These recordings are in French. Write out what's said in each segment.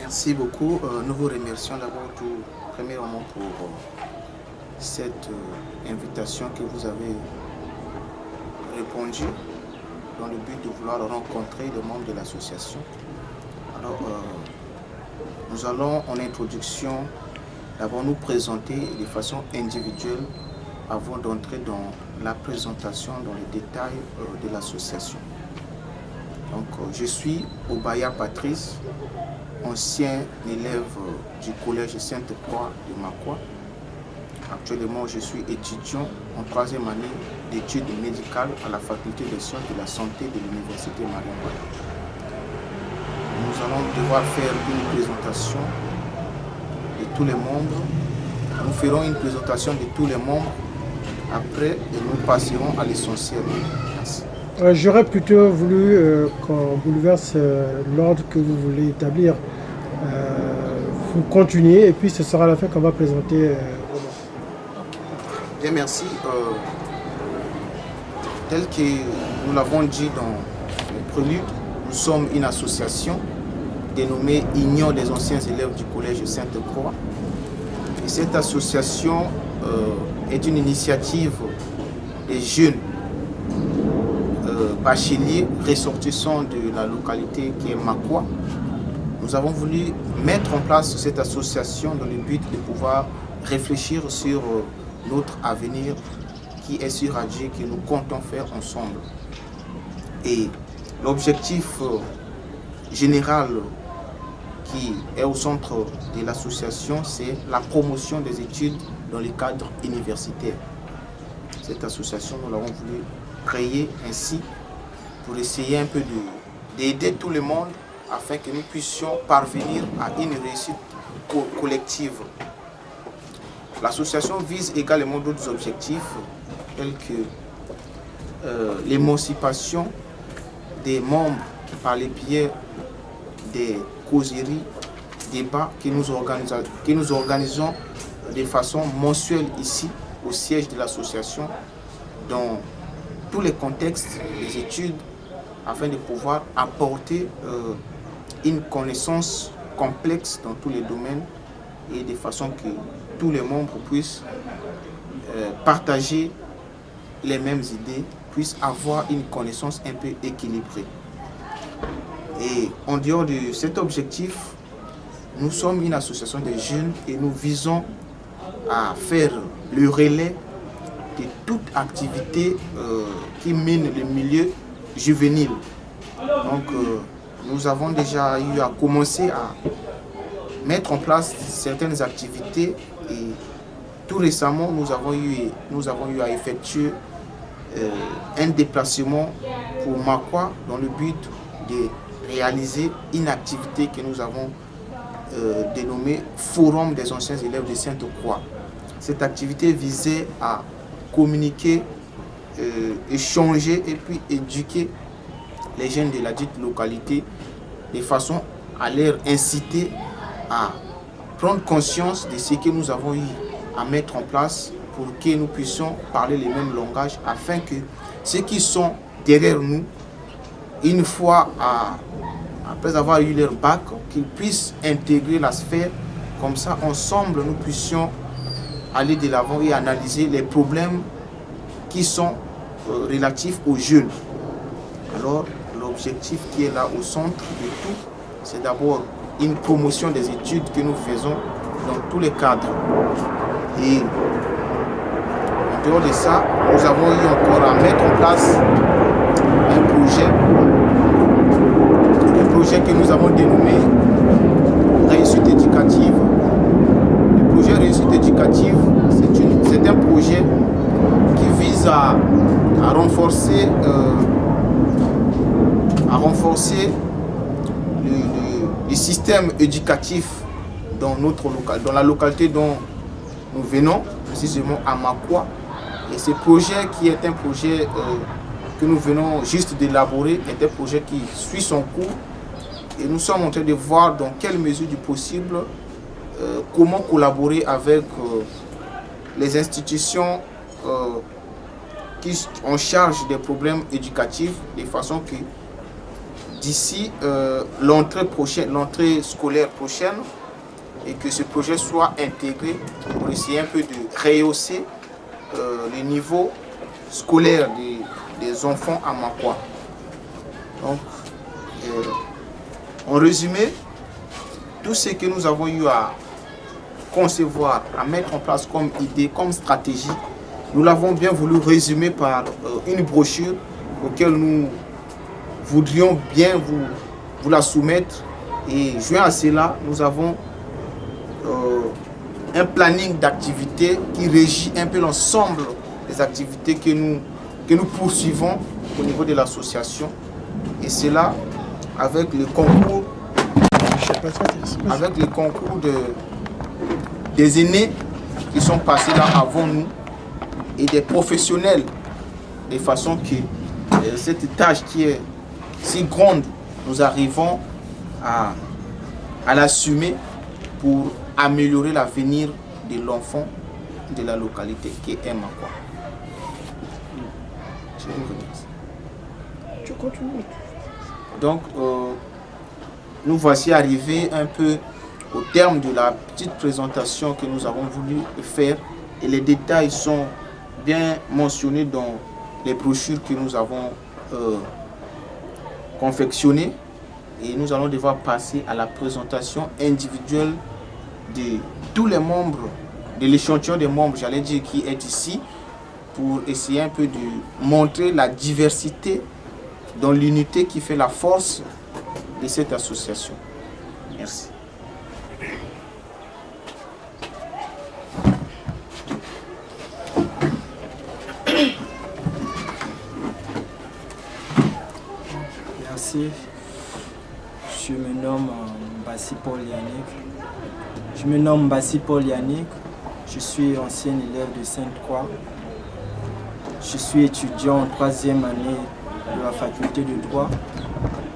Merci beaucoup. Nous vous remercions d'abord tout premièrement pour cette invitation que vous avez répondu dans le but de vouloir rencontrer les membres de l'association. Alors, nous allons en introduction d'abord nous présenter de façon individuelle avant d'entrer dans la présentation, dans les détails de l'association. Donc, je suis Obaya Patrice, ancien élève du collège Sainte-Croix de Makwa. Actuellement, je suis étudiant en 3e année d'études médicales à la faculté des sciences de la santé de l'université Mariam-Wade. Nous allons devoir faire une présentation de tous les membres. Nous ferons une présentation de tous les membres après et nous passerons à l'essentiel. Merci. J'aurais plutôt voulu qu'on bouleverse l'ordre que vous voulez établir. Vous continuez et puis ce sera à la fin qu'on va présenter. Bien, merci. Tel que nous l'avons dit dans le prélude, nous sommes une association dénommée Union des anciens élèves du collège Sainte-Croix. Et cette association est une initiative des jeunes bacheliers ressortissants de la localité qui est Makwa. Nous avons voulu mettre en place cette association dans le but de pouvoir réfléchir sur notre avenir qui est sur Adjé, que nous comptons faire ensemble. Et l'objectif général qui est au centre de l'association, c'est la promotion des études dans le cadre universitaire. Cette association, nous l'avons voulu créer ainsi pour essayer un peu d'aider tout le monde afin que nous puissions parvenir à une réussite collective. L'association vise également d'autres objectifs tels que l'émancipation des membres par les biais des causeries, débats que nous organisons de façon mensuelle ici au siège de l'association dans tous les contextes des études afin de pouvoir apporter une connaissance complexe dans tous les domaines et de façon que tous les membres puissent partager les mêmes idées, puissent avoir une connaissance un peu équilibrée. Et en dehors de cet objectif, nous sommes une association de jeunes et nous visons à faire le relais de toute activité qui mène le milieu juvénile. Donc, nous avons déjà eu à commencer à mettre en place certaines activités et tout récemment, nous avons eu à effectuer un déplacement pour Makwa dans le but de réaliser une activité que nous avons dénommée Forum des anciens élèves de Sainte-Croix. Cette activité visait à communiquer, échanger et puis éduquer les jeunes de la dite localité de façon à leur inciter à prendre conscience de ce que nous avons eu à mettre en place pour que nous puissions parler les mêmes langages afin que ceux qui sont derrière nous, une fois après avoir eu leur bac, qu'ils puissent intégrer la sphère. Comme ça, ensemble, nous puissions aller de l'avant et analyser les problèmes qui sont relatifs aux jeunes. Alors, l'objectif qui est là au centre de tout, c'est d'abord une promotion des études que nous faisons dans tous les cadres. Et en dehors de ça, nous avons eu encore à mettre en place un projet que nous avons dénommé Réussite éducative. Le projet Réussite éducative, c'est un projet qui vise à renforcer le système éducatif dans la localité dont nous venons, précisément à Makwa. Et ce projet qui est un projet que nous venons juste d'élaborer est un projet qui suit son cours. Et nous sommes en train de voir dans quelle mesure du possible comment collaborer avec les institutions qui sont en charge des problèmes éducatifs, de façon que d'ici l'entrée scolaire prochaine, et que ce projet soit intégré pour essayer un peu de rehausser le niveau scolaire des enfants à Makwa. Donc, en résumé, tout ce que nous avons eu à concevoir, à mettre en place comme idée, comme stratégie, nous l'avons bien voulu résumer par une brochure auquel nous voudrions bien vous la soumettre. Et joint à cela, nous avons un planning d'activités qui régit un peu l'ensemble des activités que nous poursuivons au niveau de l'association. Et cela avec le concours, des aînés qui sont passés là avant nous et des professionnels, de façon que cette tâche qui est si grande, nous arrivons à l'assumer pour améliorer l'avenir de l'enfant de la localité qui est Makwa. Je vous remercie. Tu continues. Donc, nous voici arrivés un peu au terme de la petite présentation que nous avons voulu faire, et les détails sont bien mentionnés dans les brochures que nous avons confectionnées, et nous allons devoir passer à la présentation individuelle de tous les membres, de l'échantillon des membres, j'allais dire, qui est ici, pour essayer un peu de montrer la diversité dans l'unité qui fait la force de cette association. Merci. Merci. Je me nomme Mbassi Paul Yannick. Je suis ancien élève de Sainte-Croix. Je suis étudiant en 3e année de la faculté de droit.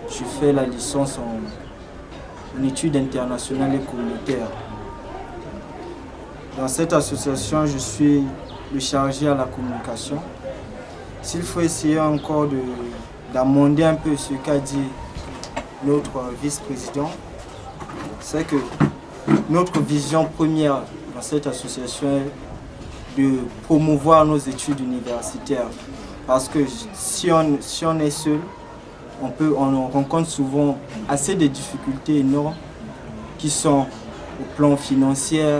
Je fais la licence en études internationales et communautaires. Dans cette association, je suis le chargé à la communication. S'il faut essayer encore d'amender un peu ce qu'a dit notre vice-président, c'est que notre vision première dans cette association est de promouvoir nos études universitaires. Parce que si on est seul, on rencontre souvent assez de difficultés énormes qui sont au plan financier.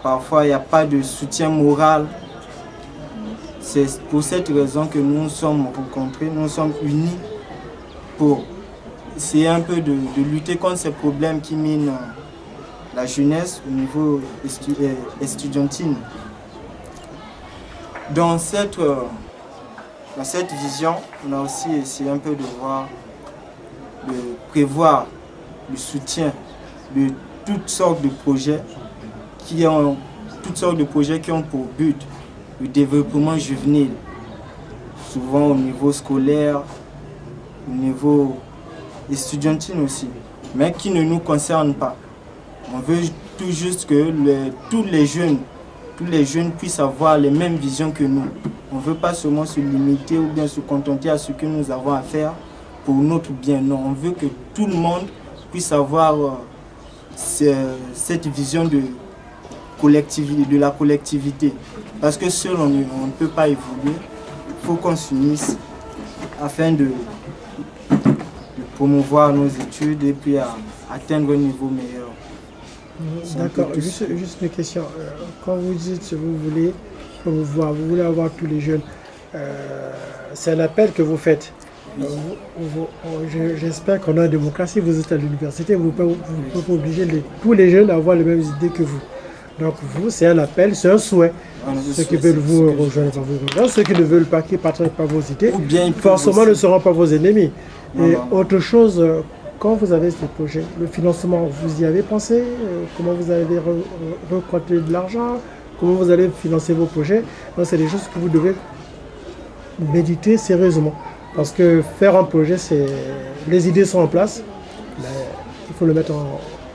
Parfois, il n'y a pas de soutien moral. C'est pour cette raison que nous nous sommes rencontrés, nous nous sommes unis pour essayer un peu de lutter contre ces problèmes qui minent la jeunesse au niveau estudiantine. Dans cette vision, on a aussi essayé un peu de prévoir le soutien de toutes sortes de projets qui ont pour but le développement juvénile, souvent au niveau scolaire, au niveau estudiantine aussi, mais qui ne nous concernent pas. On veut tout juste que tous les jeunes puissent avoir les mêmes visions que nous. On ne veut pas seulement se limiter ou bien se contenter à ce que nous avons à faire pour notre bien. Non, on veut que tout le monde puisse avoir cette vision de la collectivité. Parce que seul on ne peut pas évoluer. Il faut qu'on s'unisse afin de promouvoir nos études et puis atteindre un niveau meilleur. D'accord, juste une question. Quand vous dites vous voulez promouvoir, vous voulez avoir tous les jeunes, c'est un appel que vous faites. J'espère qu'on a une démocratie, vous êtes à l'université, vous ne pouvez pas obliger tous les jeunes à avoir les mêmes idées que vous. Donc vous, c'est un appel, c'est un souhait. Ceux qui veulent vous rejoindre, ceux qui ne veulent pas, qui ne partagent pas vos idées, forcément ne seront pas vos ennemis. Et autre chose, quand vous avez ce projet, le financement, vous y avez pensé? Comment vous allez recruter de l'argent? Comment vous allez financer vos projets? C'est des choses que vous devez méditer sérieusement. Parce que faire un projet, les idées sont en place, mais il faut le mettre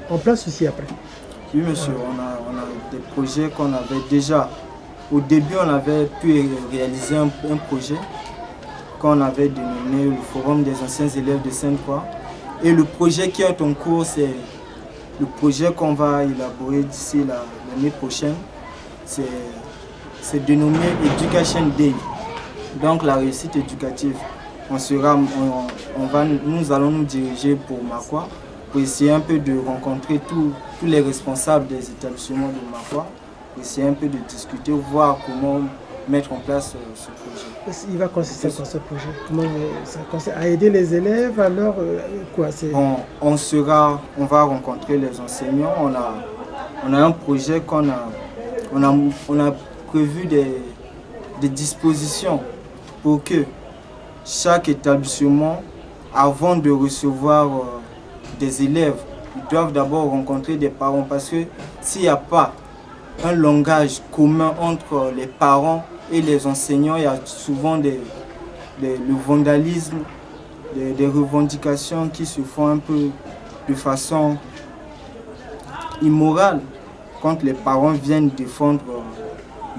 en place aussi après. Oui, monsieur, on a des projets qu'on avait déjà. Au début, on avait pu réaliser un projet qu'on avait dénommé le Forum des anciens élèves de Sainte-Croix. Et le projet qui est en cours, c'est le projet qu'on va élaborer d'ici l'année prochaine. C'est dénommé Education Day, donc la réussite éducative. Nous allons nous diriger pour Makwa pour essayer un peu de rencontrer tous les responsables des établissements de Makwa, pour essayer un peu de discuter, voir comment mettre en place ce projet. Il va consister dans ce projet. Comment ça consiste à aider les élèves alors quoi bon, on va rencontrer les enseignants. On a un projet on a prévu des dispositions pour que chaque établissement, avant de recevoir des élèves, ils doivent d'abord rencontrer des parents, parce que s'il n'y a pas un langage commun entre les parents et les enseignants, il y a souvent le vandalisme, des revendications qui se font un peu de façon immorale quand les parents viennent défendre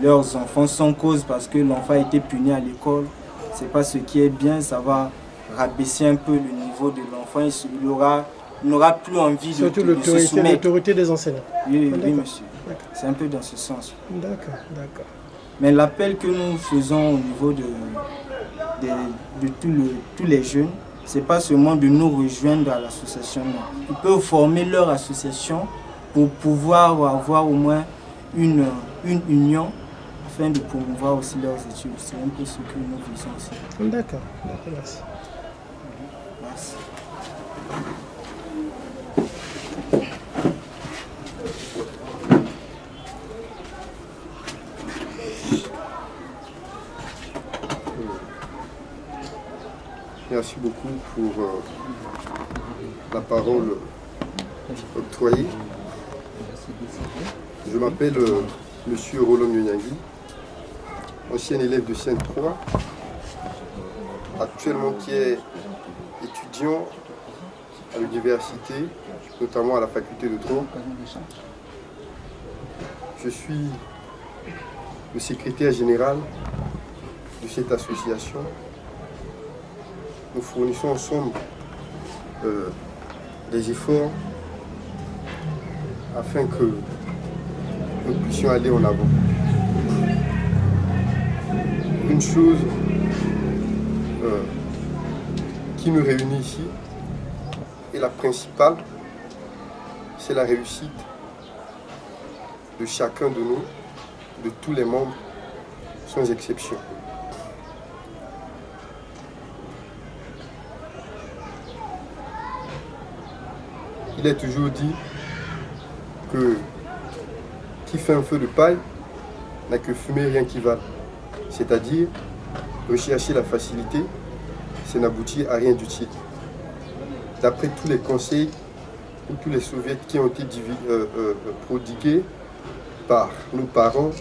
leurs enfants sans cause parce que l'enfant a été puni à l'école. C'est pas ce qui est bien, ça va rabaisser un peu le niveau de l'enfant. Il n'aura plus envie de se soumettre. L'autorité des enseignants. Oui, oui, monsieur. C'est un peu dans ce sens. D'accord, d'accord. Mais l'appel que nous faisons au niveau de tous les jeunes, c'est pas seulement de nous rejoindre à l'association. Ils peuvent former leur association pour pouvoir avoir au moins une union afin de promouvoir aussi leurs études. C'est un peu ce que nous faisons aussi. D'accord, merci. Merci. Merci beaucoup pour la parole octroyée. Je m'appelle Monsieur Roland Nyonyangui, ancien élève de Sainte-Croix, actuellement qui est étudiant à l'université, notamment à la faculté de droit. Je suis le secrétaire général de cette association. Nous fournissons ensemble des efforts afin que nous puissions aller en avant. Une chose qui nous réunit ici, et la principale, c'est la réussite de chacun de nous, de tous les membres, sans exception. Il est toujours dit que qui fait un feu de paille n'a que fumer rien qui vale. C'est-à-dire, rechercher la facilité, c'est n'aboutir à rien d'utile. D'après tous les conseils ou tous les soviets qui ont été prodigués par nos parents,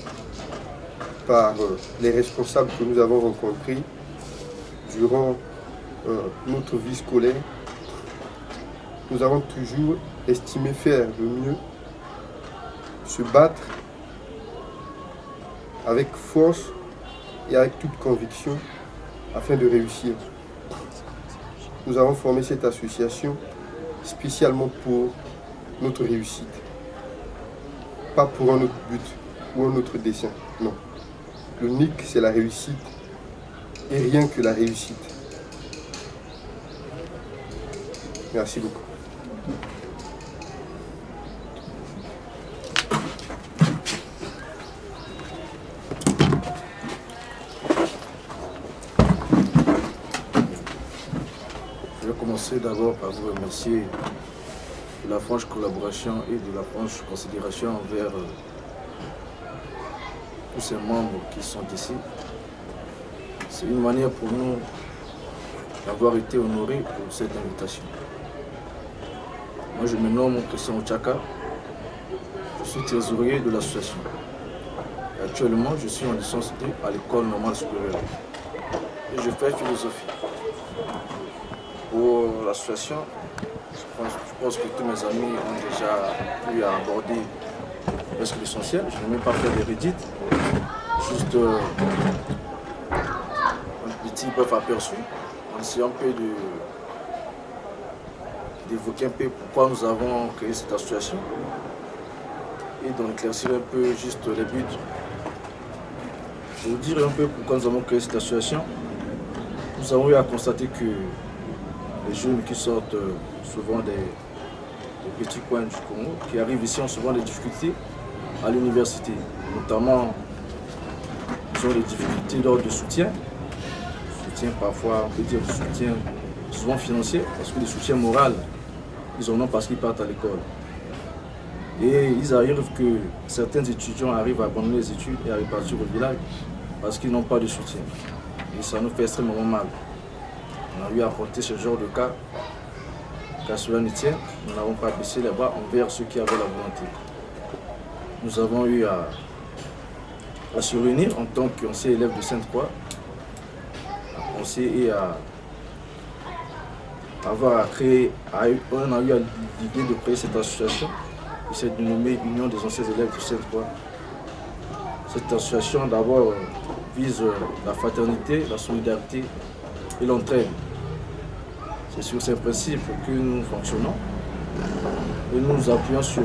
par les responsables que nous avons rencontrés durant notre vie scolaire, nous avons toujours estimé faire le mieux, se battre avec force et avec toute conviction afin de réussir. Nous avons formé cette association spécialement pour notre réussite, pas pour un autre but ou un autre dessein, non. L'unique, c'est la réussite et rien que la réussite. Merci beaucoup. Je vais commencer d'abord par vous remercier de la franche collaboration et de la franche considération envers tous ces membres qui sont ici. C'est une manière pour nous d'avoir été honorés pour cette invitation. Moi, je me nomme Christian Ochaka. Je suis trésorier de l'association. Actuellement, je suis en licence 2 à l'école normale supérieure. Et je fais philosophie. Pour l'association, je pense que tous mes amis ont déjà pu aborder presque l'essentiel. Je n'ai même pas fait des redites. Juste un petit petit bref aperçu, en essayant un peu d'évoquer un peu pourquoi nous avons créé cette association et d'en éclaircir un peu juste les buts. Pour vous dire un peu pourquoi nous avons créé cette association, nous avons eu à constater que les jeunes qui sortent souvent des petits coins du Congo, qui arrivent ici, ont souvent des difficultés à l'université. Notamment, ils ont des difficultés d'ordre de soutien. Soutien parfois, on peut dire soutien souvent financier, parce que le soutien moral, ils en ont parce qu'ils partent à l'école. Et ils arrivent que certains étudiants arrivent à abandonner les études et à repartir au village parce qu'ils n'ont pas de soutien. Et ça nous fait extrêmement mal. On a eu à affronter ce genre de cas. Qu'à cela ne tient, nous n'avons pas baissé les bras envers ceux qui avaient la volonté. Nous avons eu à se réunir en tant qu'anciens élèves de Sainte-Croix, à penser et à avoir à créer, on a eu l'idée de créer cette association qui s'est dénommée Union des anciens élèves de Sainte-Croix. Cette association d'abord vise la fraternité, la solidarité et l'entraide. C'est sur ces principes que nous fonctionnons et nous nous appuyons sur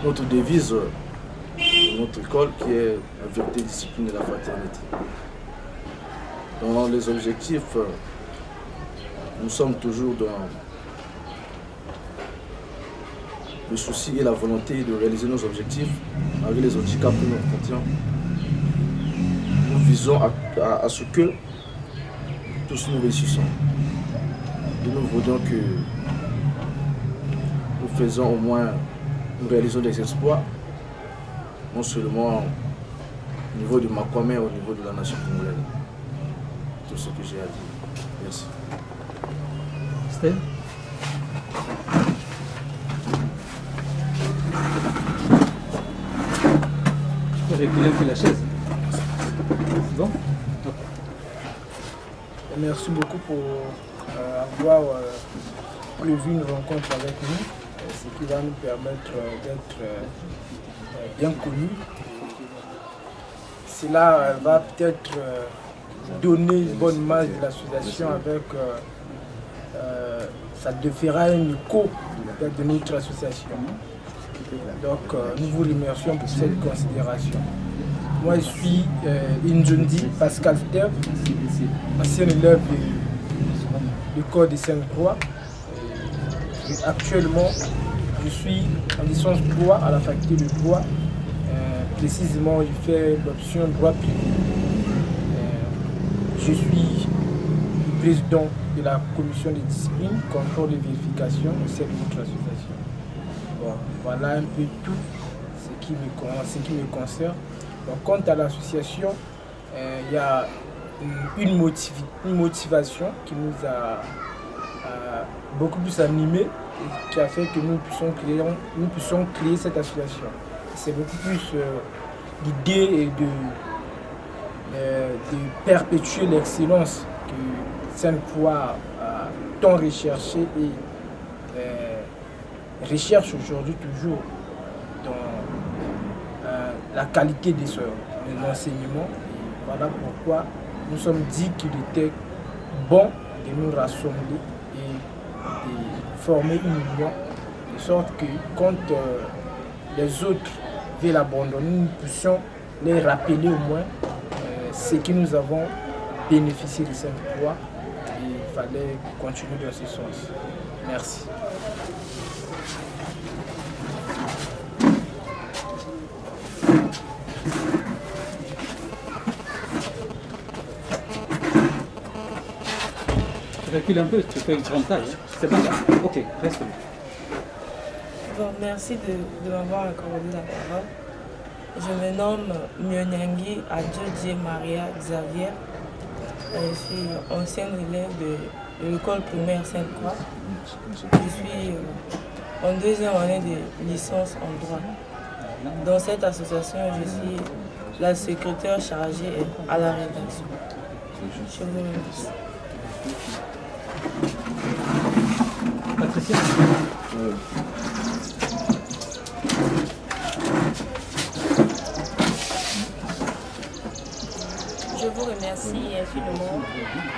notre devise de notre école qui est la vérité, discipline et la fraternité. Dans les objectifs, nous sommes toujours dans le souci et la volonté de réaliser nos objectifs avec les handicaps que nous rencontrons. Nous visons à ce que tous nous réussissons. Et nous voudrions que nous faisons au moins, nous réalisons des exploits, non seulement au niveau de Makwa, mais au niveau de la nation congolaise. Tout ce que j'ai à dire. Merci. Steve? Je peux reculer un peu la chaise. C'est bon? Merci beaucoup pour avoir prévu une rencontre avec nous, ce qui va nous permettre d'être bien connus. Cela va peut-être donner une bonne image de l'association avec, ça fera un écho de notre association. Donc nous vous remercions pour cette considération. Moi je suis Injondi Pascal Steve, ancien élève du corps de Sainte-Croix. Actuellement je suis en licence 3 à la faculté de droit. Précisément je fais l'option droit privé. Je suis le président de la commission de discipline, contrôle et vérification au sein de notre association. Bon, voilà un peu tout ce qui me concerne. Donc, quant à l'association, il y a une motivation qui nous a beaucoup plus animés et qui a fait que nous puissions créer cette association. C'est beaucoup plus l'idée et de perpétuer l'excellence que Sainte-Croix a tant recherché et recherche aujourd'hui toujours dans la qualité de l'enseignement. Voilà pourquoi nous sommes dit qu'il était bon de nous rassembler et de former une union, de sorte que quand les autres veulent l'abandonner, nous puissions les rappeler au moins ce que nous avons bénéficié de cette loi. Il fallait continuer dans ce sens. Merci. Tu recules un peu, tu fais une grande taille. C'est bon là? Ok, reste là. Bon, merci de m'avoir accordé la parole. Je me nomme Myonyangi Adjodje Maria Xavier. Je suis ancienne élève de l'école primaire Sainte-Croix. Je suis en deuxième année de licence en droit. Dans cette association, je suis la secrétaire chargée à la rédaction. Je vous remercie. Patricia? remercie infiniment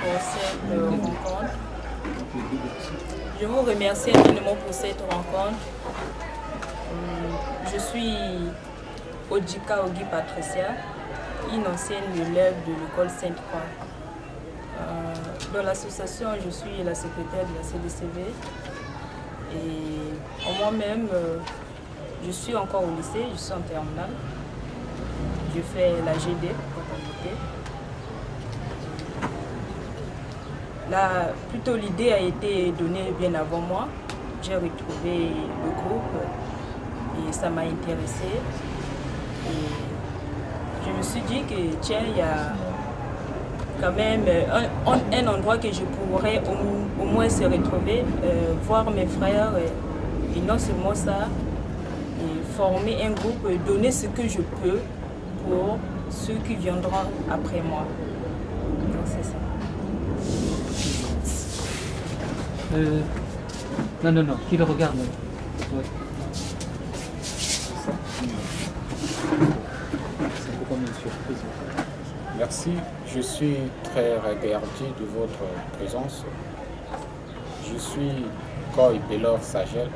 pour cette rencontre. Je vous remercie infiniment pour cette rencontre. Je suis Odjika Ogi Patricia, une ancienne élève de l'école Sainte-Croix. Dans l'association, je suis la secrétaire de la CDCV et moi-même, je suis encore au lycée, je suis en terminale. Je fais la GD, comptabilité. Là, plutôt l'idée a été donnée bien avant moi. J'ai retrouvé le groupe et ça m'a intéressée. Et je me suis dit que tiens, il y a quand même un endroit que je pourrais au moins se retrouver, voir mes frères et non seulement ça, et former un groupe, donner ce que je peux pour ceux qui viendront après moi. Donc c'est ça. Non, qu'il regarde. Ouais. C'est un peu comme une surprise. Merci, je suis très regardé de votre présence. Je suis Koy Bélor Sagel,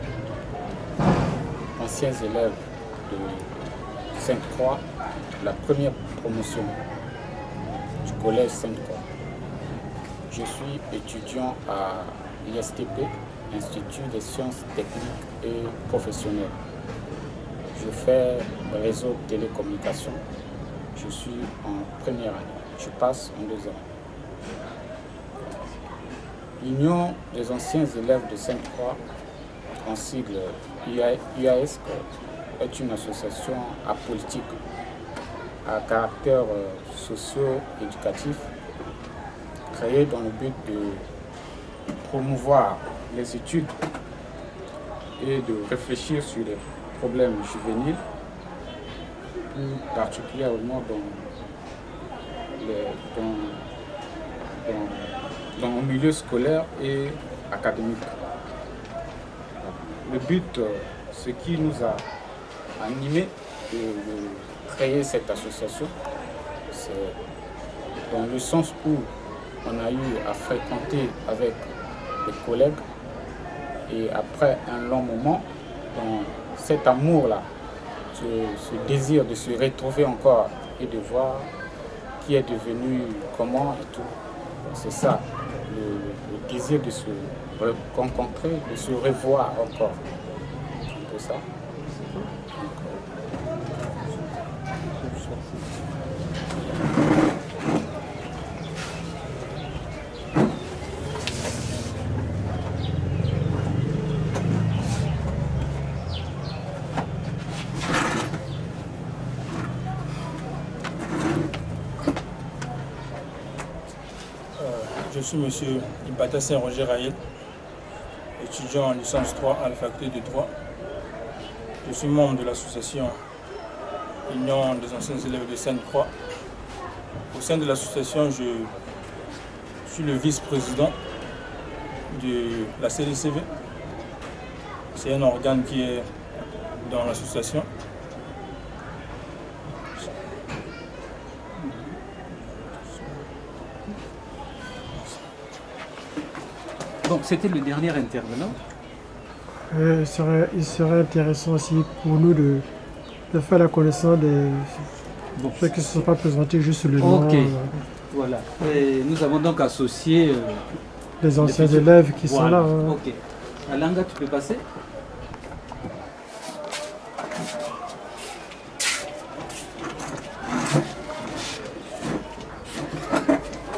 ancien élève de Sainte-Croix, la première promotion du collège Sainte-Croix. Je suis étudiant à l'ISTP, Institut des sciences techniques et professionnelles. Je fais réseau de télécommunications. Je suis en première année. Je passe en 2 ans. L'Union des anciens élèves de Sainte-Croix, en sigle UASC, est une association apolitique à caractère socio-éducatif créée dans le but de promouvoir les études et de réfléchir sur les problèmes juvéniles, plus particulièrement dans le milieu scolaire et académique. Le but, ce qui nous a animés de créer cette association, c'est dans le sens où on a eu à fréquenter avec des collègues et après un long moment, dans cet amour-là, ce désir de se retrouver encore et de voir qui est devenu comment et tout. C'est ça, le désir de se rencontrer, de se revoir encore. C'est un peu ça. Je suis M. Ibata Saint-Roger Raël, étudiant en licence 3 à la faculté de droit. Je suis membre de l'association Union des anciens élèves de Sainte-Croix. Au sein de l'association, je suis le vice-président de la CDCV. C'est un organe qui est dans l'association. Donc c'était le dernier intervenant. Il serait intéressant aussi pour nous de faire la connaissance de ceux qui ne se sont pas présentés, juste le nom. Ok, voilà. Et nous avons donc associé les anciens élèves qui sont là. Hein. Ok. Alanga, tu peux passer?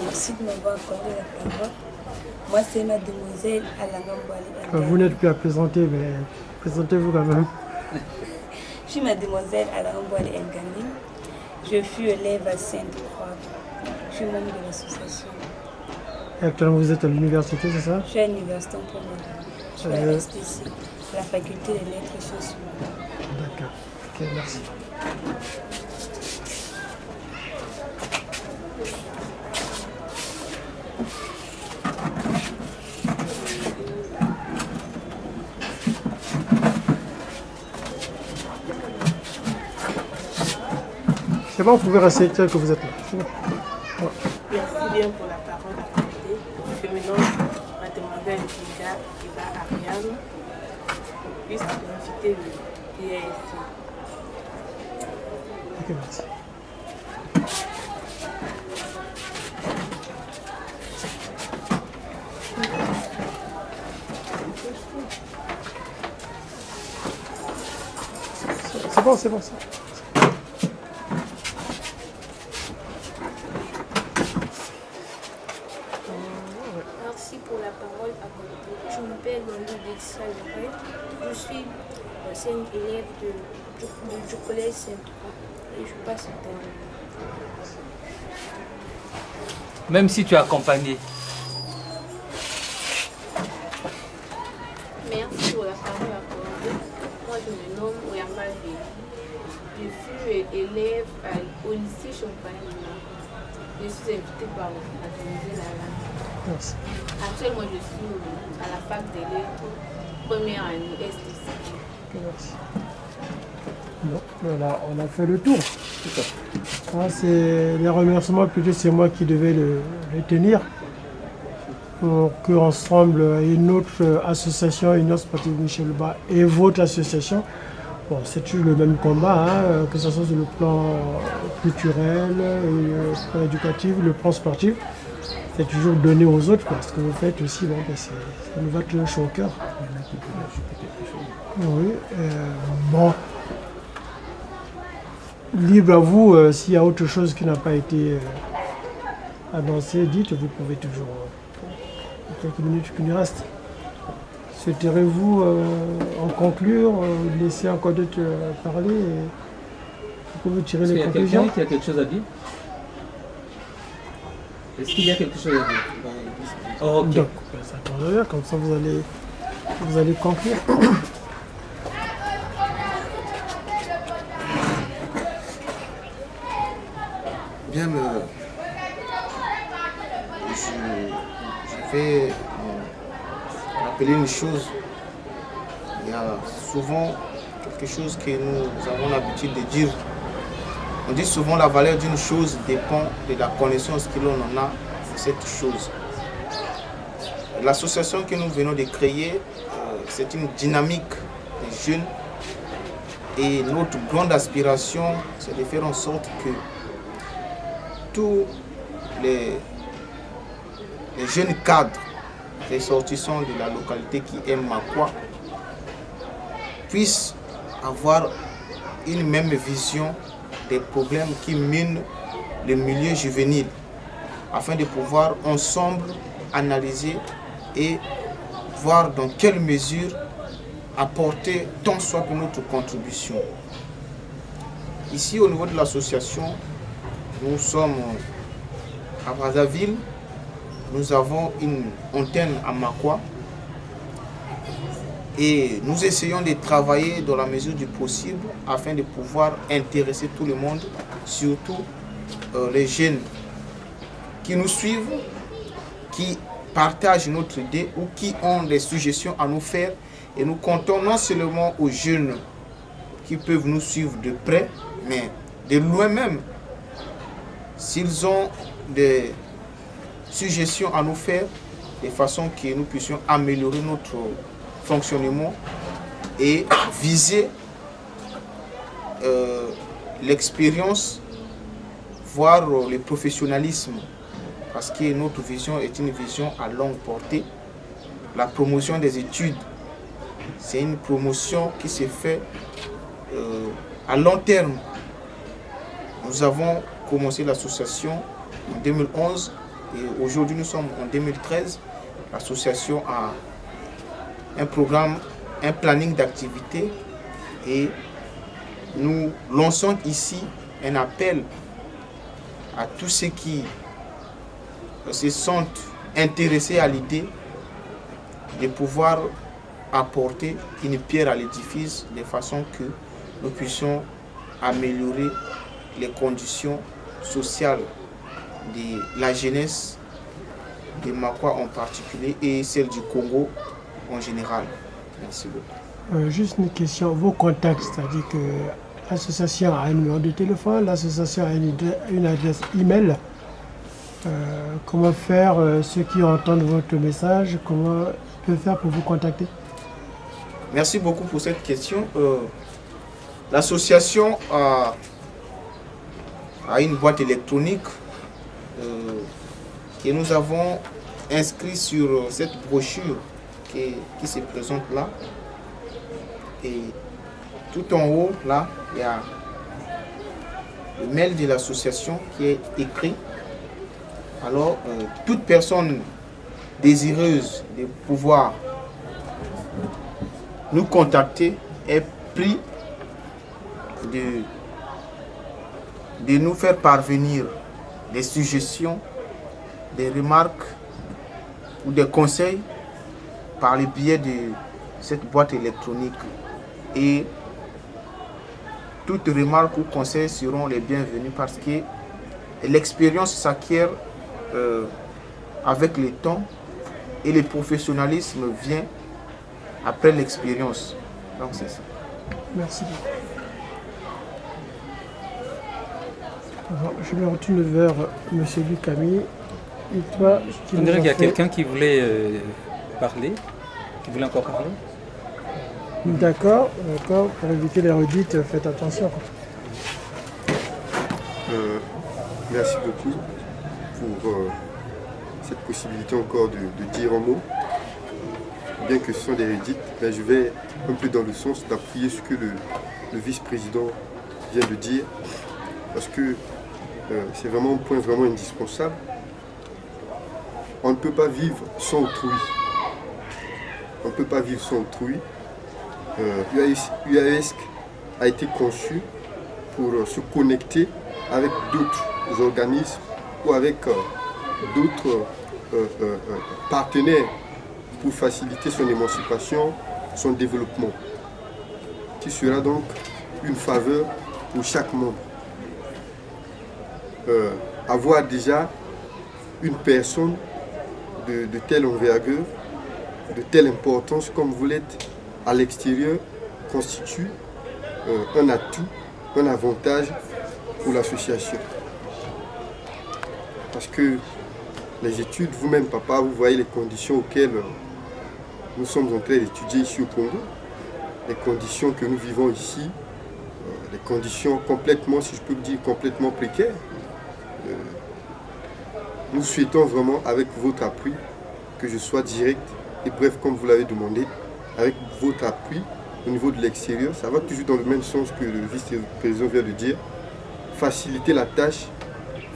Merci de m'avoir accordé la parole. Moi, c'est mademoiselle Alanga Mbouali. Vous n'êtes plus à présenter, mais présentez-vous quand même. Je suis mademoiselle Alanga Mbouali Ngani. Je suis élève à Sainte-Croix. Je suis membre de l'association. Et actuellement, vous êtes à l'université, c'est ça? Je suis à l'université en première. Je suis à la STC, la faculté des lettres et sciences humaines. D'accord. Ok, merci. C'est bon, vous pouvez rester tel que vous êtes là. C'est bon. Ouais. bien pour la parole accordée. Je me nomme Mademoiselle Ida Ariane, vice-présidente de l'IASC. Ok, merci. C'est bon, c'est bon, c'est bon. Merci pour la parole accordée. Je m'appelle Marie Salomé. Je suis ancienne élève du collège Saint-Croix et je passe en terminale. Même si tu es accompagné. Merci pour la parole accordée. Moi, je me nomme Oyamba Véli. Je fus élève au lycée Champagne. Je suis invitée par organiser la langue. Merci. Actuellement, je suis à la fac des lettres, première année STC. Merci. Bon, voilà, on a fait le tour. Ah, c'est les remerciements, plutôt c'est moi qui devais les tenir. Pour qu'ensemble, une autre association, Union Sportive Michel Bas et votre association, bon, c'est toujours le même combat, hein, que ce soit sur le plan culturel, le plan éducatif, le plan sportif. C'est toujours donner aux autres, quoi. Ce que vous faites aussi, bon, ben ça nous va toujours chaud au cœur. Oui, bon. Libre à vous, s'il y a autre chose qui n'a pas été annoncé, dites, vous pouvez toujours, quelques minutes qui nous restent. Souhaiterez-vous en conclure, laisser encore d'autres parler et vous pouvez tirer les conclusions? Est-ce qu'il y a quelque chose à dire? Est-ce qu'il y a quelque chose à dire? Oh, ok. Donc, ça tombe bien, comme ça vous allez conclure. Bien, je vais rappeler une chose. Il y a souvent quelque chose que nous avons l'habitude de dire. On dit souvent la valeur d'une chose dépend de la connaissance que l'on en a de cette chose. L'association que nous venons de créer, c'est une dynamique des jeunes et notre grande aspiration, c'est de faire en sorte que tous les jeunes cadres ressortissants de la localité qui aiment Makwa puissent avoir une même vision des problèmes qui minent le milieu juvénile afin de pouvoir ensemble analyser et voir dans quelle mesure apporter tant soit pour notre contribution. Ici au niveau de l'association, nous sommes à Brazzaville, nous avons une antenne à Makwa et nous essayons de travailler dans la mesure du possible afin de pouvoir intéresser tout le monde, surtout les jeunes qui nous suivent, qui partagent notre idée ou qui ont des suggestions à nous faire. Et nous comptons non seulement aux jeunes qui peuvent nous suivre de près, mais de loin même. S'ils ont des suggestions à nous faire, de façon que nous puissions améliorer notre fonctionnement et viser l'expérience, voire le professionnalisme, parce que notre vision est une vision à longue portée. La promotion des études, c'est une promotion qui se fait à long terme. Nous avons commencé l'association en 2011 et aujourd'hui nous sommes en 2013. L'association a un programme, un planning d'activité et nous lançons ici un appel à tous ceux qui se sentent intéressés à l'idée de pouvoir apporter une pierre à l'édifice de façon que nous puissions améliorer les conditions sociales de la jeunesse de Makwa en particulier et celle du Congo en général. Merci beaucoup. Juste une question, vos contacts, c'est-à-dire que l'association a un numéro de téléphone, l'association a une adresse email. Comment faire, ceux qui entendent votre message, comment ils peuvent faire pour vous contacter? Merci beaucoup pour cette question. L'association a une boîte électronique que nous avons inscrite sur cette brochure qui se présente là. Et tout en haut, là, il y a le mail de l'association qui est écrit. Alors, toute personne désireuse de pouvoir nous contacter est pris de nous faire parvenir des suggestions, des remarques ou des conseils par le biais de cette boîte électronique. Et toutes remarques ou conseils seront les bienvenus parce que l'expérience s'acquiert avec le temps et le professionnalisme vient après l'expérience. Donc c'est ça. Merci. Bon, je me retourne vers M. Luc Camille. Et toi, on dirait qu'il y a quelqu'un qui voulait parler, qui voulait encore parler. D'accord, d'accord. Pour éviter les redites, faites attention. Merci beaucoup pour cette possibilité encore de dire un mot. Bien que ce sont des redites, mais je vais un peu dans le sens d'appuyer ce que le vice-président vient de dire, parce que c'est vraiment un point vraiment indispensable. On ne peut pas vivre sans autrui. On ne peut pas vivre sans autrui. UAESC a été conçu pour se connecter avec d'autres organismes ou avec d'autres partenaires pour faciliter son émancipation, son développement, qui sera donc une faveur pour chaque membre. Avoir déjà une personne de telle envergure, de telle importance comme vous l'êtes à l'extérieur constitue un atout, un avantage pour l'association. Parce que les études, vous-même papa, vous voyez les conditions auxquelles nous sommes en train d'étudier ici au Congo, les conditions que nous vivons ici, les conditions complètement, si je peux le dire, complètement précaires. Nous souhaitons vraiment, avec votre appui, que je sois direct et bref, comme vous l'avez demandé, avec votre appui au niveau de l'extérieur, ça va toujours dans le même sens que le vice-président vient de dire, faciliter la tâche,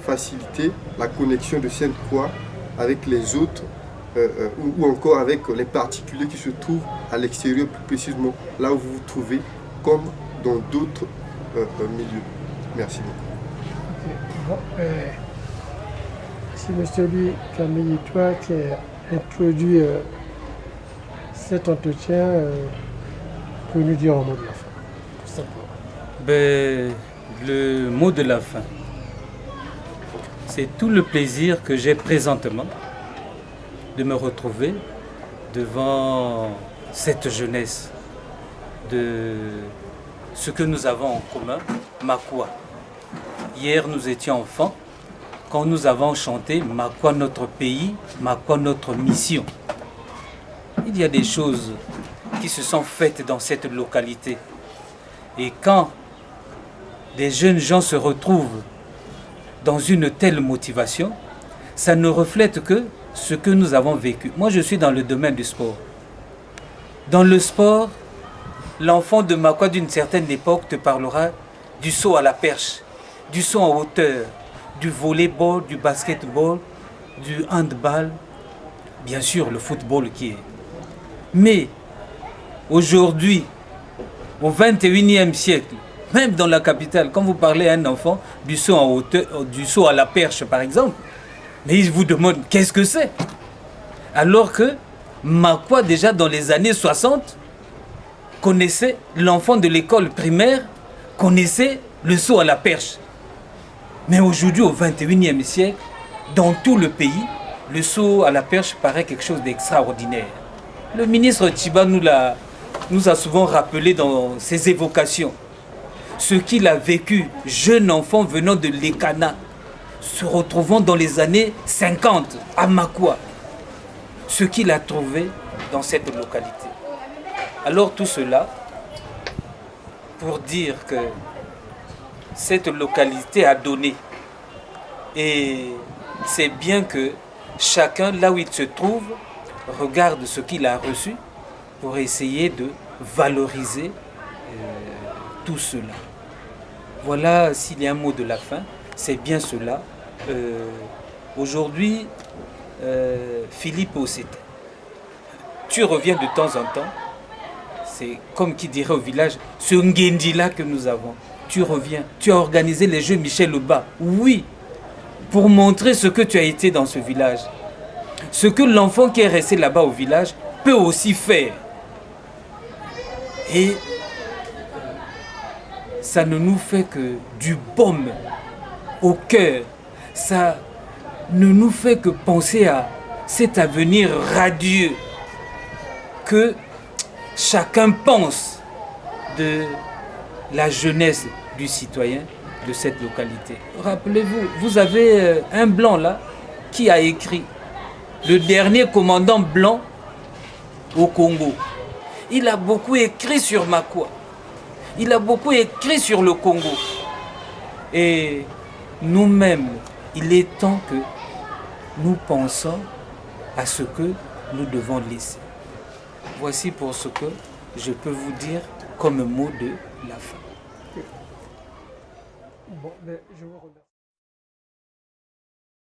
faciliter la connexion de Sainte-Croix avec les autres ou encore avec les particuliers qui se trouvent à l'extérieur, plus précisément là où vous vous trouvez, comme dans d'autres milieux. Merci beaucoup. Okay. Bon, si M. Louis Camille, toi qui as introduit cet entretien, peut nous dire un mot de la fin, tout simplement. Ben, le mot de la fin, c'est tout le plaisir que j'ai présentement de me retrouver devant cette jeunesse, de ce que nous avons en commun, Makwa. Hier, nous étions enfants, quand nous avons chanté Makwa notre pays, Makwa notre mission. Il y a des choses qui se sont faites dans cette localité. Et quand des jeunes gens se retrouvent dans une telle motivation, ça ne reflète que ce que nous avons vécu. Moi, je suis dans le domaine du sport. Dans le sport, l'enfant de Makwa d'une certaine époque te parlera du saut à la perche, du saut en hauteur, du volleyball, du basketball, du handball, bien sûr le football qui est. Mais aujourd'hui, au 21e siècle, même dans la capitale, quand vous parlez à un enfant du saut en hauteur, du saut à la perche par exemple, mais il vous demande qu'est-ce que c'est? Alors que Makwa, déjà dans les années 60, connaissait, l'enfant de l'école primaire connaissait le saut à la perche. Mais aujourd'hui, au 21e siècle, dans tout le pays, le saut à la perche paraît quelque chose d'extraordinaire. Le ministre Tchiba nous a souvent rappelé dans ses évocations ce qu'il a vécu, jeune enfant venant de l'Ekana, se retrouvant dans les années 50 à Makwa, ce qu'il a trouvé dans cette localité. Alors tout cela pour dire que cette localité a donné. Et c'est bien que chacun, là où il se trouve, regarde ce qu'il a reçu pour essayer de valoriser tout cela. Voilà, s'il y a un mot de la fin, c'est bien cela. Aujourd'hui, Philippe Ossété, tu reviens de temps en temps, c'est comme qui dirait au village, ce Ngendi-là que nous avons. Tu reviens, tu as organisé les Jeux Michel Lebas, oui, pour montrer ce que tu as été dans ce village. Ce que l'enfant qui est resté là-bas au village peut aussi faire. Et ça ne nous fait que du baume au cœur. Ça ne nous fait que penser à cet avenir radieux que chacun pense de la jeunesse du citoyen de cette localité. Rappelez-vous, vous avez un blanc là qui a écrit, le dernier commandant blanc au Congo. Il a beaucoup écrit sur Makwa. Il a beaucoup écrit sur le Congo. Et nous-mêmes, il est temps que nous pensons à ce que nous devons laisser. Voici pour ce que je peux vous dire comme mot de la fin. Bon, mais je vous remercie.